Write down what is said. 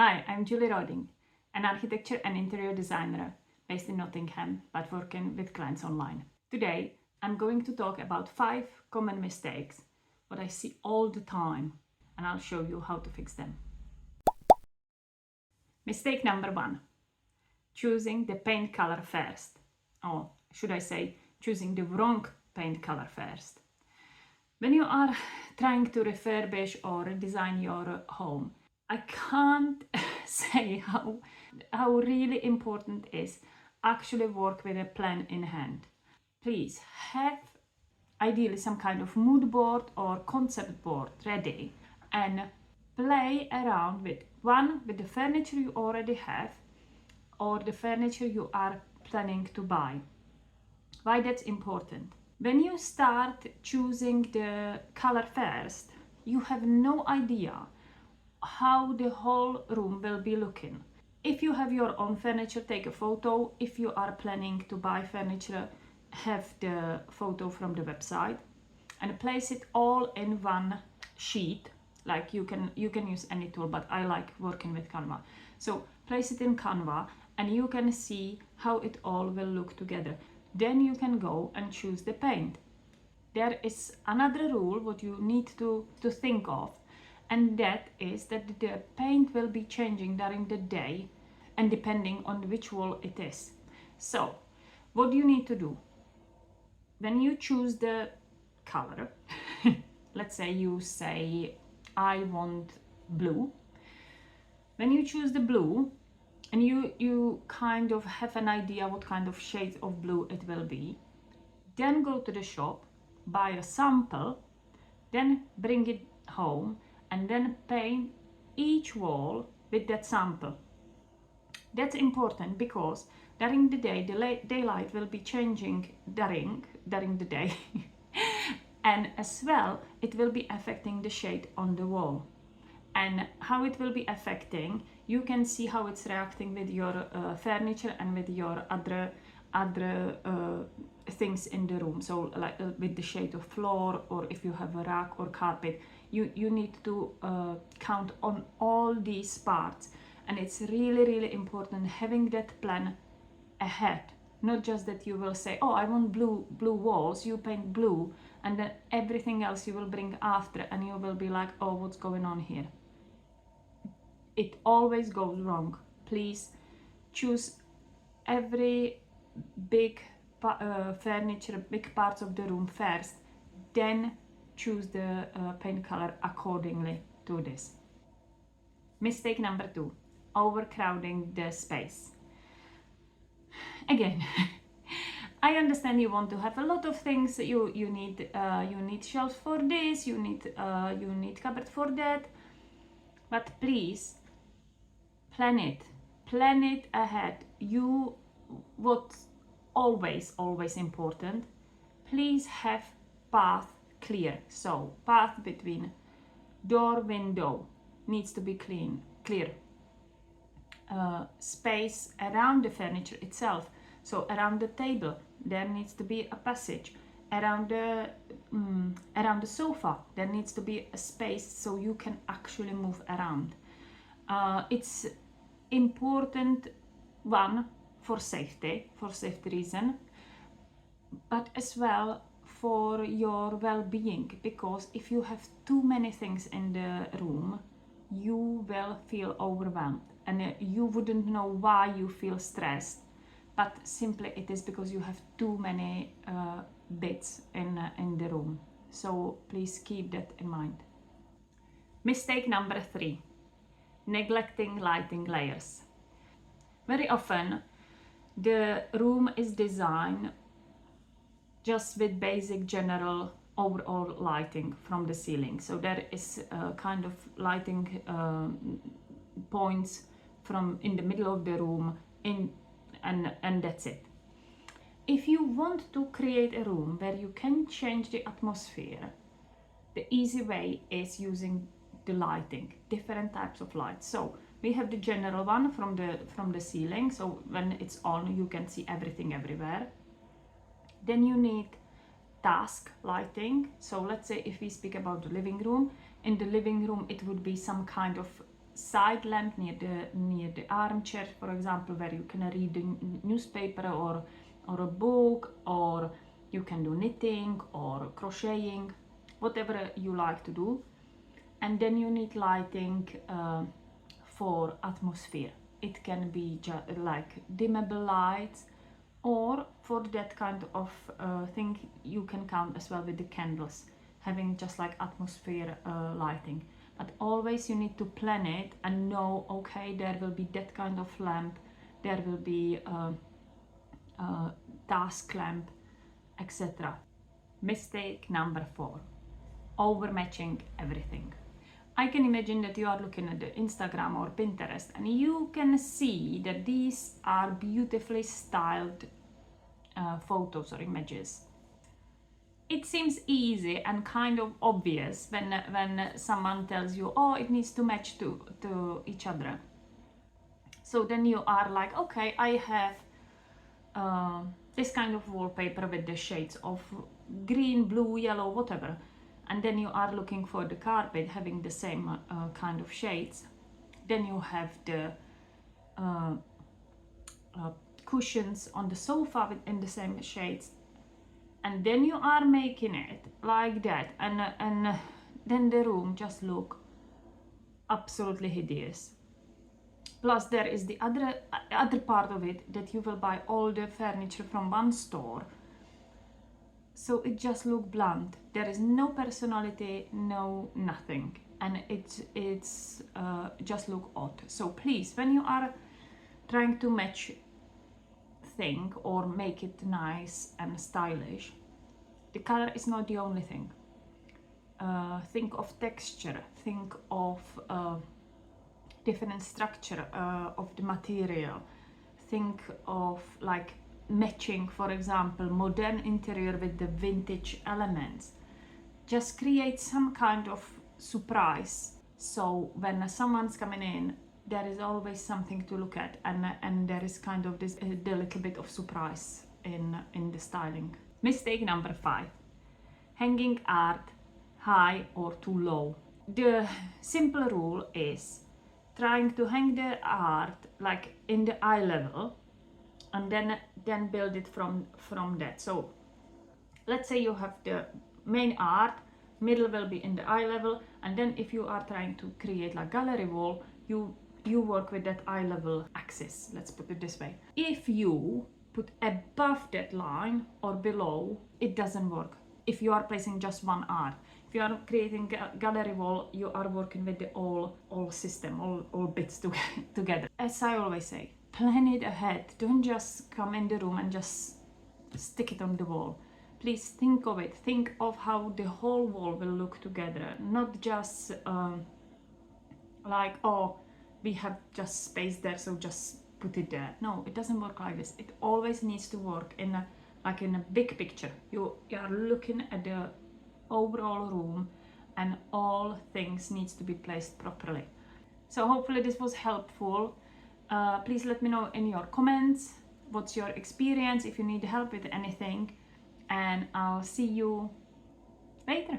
Hi, I'm Julie Rawding, an architecture and interior designer based in Nottingham but working with clients online. Today, I'm going to talk about 5 common mistakes what I see all the time, and I'll show you how to fix them. Mistake number 1: choosing the paint color first, or should I say, choosing the wrong paint color first. When you are trying to refurbish or redesign your home, I can't say how really important it is actually work with a plan in hand. Please have ideally some kind of mood board or concept board ready and play around with the furniture you already have or the furniture you are planning to buy. Why that's important? When you start choosing the color first, you have no idea how the whole room will be looking. If you have your own furniture, take a photo. If you are planning to buy furniture, have the photo from the website and place it all in one sheet. Like you can use any tool, but I like working with Canva. So place it in Canva and you can see how it all will look together. Then you can go and choose the paint. There is another rule what you need to think of, and that is that the paint will be changing during the day and depending on which wall it is. So what you need to do when you choose the color, let's say you say I want blue. When you choose the blue and you kind of have an idea what kind of shades of blue it will be, then go to the shop, buy a sample, then bring it home and then paint each wall with that sample. That's important because during the day, the daylight will be changing during the day and as well it will be affecting the shade on the wall. And how it will be affecting, you can see how it's reacting with your furniture and with your other things in the room. So like with the shade of floor, or if you have a rug or carpet, you need to count on all these parts. And it's really important having that plan ahead. Not just that you will say, oh, I want blue walls, you paint blue, and then everything else you will bring after and you will be like, oh, what's going on here? It always goes wrong. Please choose every big furniture, big parts of the room first, then choose the paint color accordingly to this. Mistake number 2: overcrowding the space. Again, I understand you want to have a lot of things. You need shelves for this. You need cupboard for that. But please plan it ahead. What's always important, please have path clear. So path between door, window needs to be clear. Space around the furniture itself, so around the table there needs to be a passage. Around the sofa there needs to be a space so you can actually move around. It's important, one, for safety reason, but as well for your well-being, because if you have too many things in the room, you will feel overwhelmed and you wouldn't know why you feel stressed, but simply it is because you have too many bits in the room. So please keep that in mind. Mistake number 3: neglecting lighting layers. Very often the room is designed just with basic general overall lighting from the ceiling. So there is a kind of lighting points from in the middle of the room and that's it. If you want to create a room where you can change the atmosphere, the easy way is using the lighting, different types of lights. So we have the general one from the ceiling, so when it's on you can see everything everywhere. Then you need task lighting. So let's say if we speak about the living room, in the living room it would be some kind of side lamp near the armchair, for example, where you can read the newspaper or a book, or you can do knitting or crocheting, whatever you like to do. And then you need lighting for atmosphere. It can be like dimmable lights, or for that kind of thing you can count as well with the candles, having just like atmosphere lighting. But always you need to plan it and know, okay, there will be that kind of lamp, there will be a task lamp, etc. Mistake number 4, overmatching everything. I can imagine that you are looking at the Instagram or Pinterest and you can see that these are beautifully styled photos or images. It seems easy and kind of obvious when someone tells you, oh, it needs to match to each other. So then you are like, okay, I have this kind of wallpaper with the shades of green, blue, yellow, whatever. And then you are looking for the carpet having the same kind of shades. Then you have the cushions on the sofa in the same shades. And then you are making it like that, and then the room just look absolutely hideous. Plus there is the other part of it, that you will buy all the furniture from one store, so it just look bland. There is no personality, no nothing, and it's just look odd. So please, when you are trying to match thing or make it nice and stylish, the color is not the only thing. Think of texture, think of different structure of the material, think of like matching, for example, modern interior with the vintage elements. Just create some kind of surprise, so when someone's coming in, there is always something to look at, and there is kind of this the little bit of surprise in the styling. Mistake number 5, hanging art high or too low. The simple rule is trying to hang the art like in the eye level, and then build it from that. So let's say you have the main art, middle will be in the eye level, and then if you are trying to create like gallery wall, you work with that eye level axis, let's put it this way. If you put above that line or below, it doesn't work. If you are placing just one art, if you are creating a gallery wall, you are working with the all system, all bits together. As I always say, plan it ahead. Don't just come in the room and just stick it on the wall. Please think of it. Think of how the whole wall will look together, not just like, oh, we have just space there, so just put it there. No, it doesn't work like this. It always needs to work in a big picture. You are looking at the overall room, and all things needs to be placed properly. So hopefully this was helpful. Please let me know in your comments what's your experience, if you need help with anything, and I'll see you later.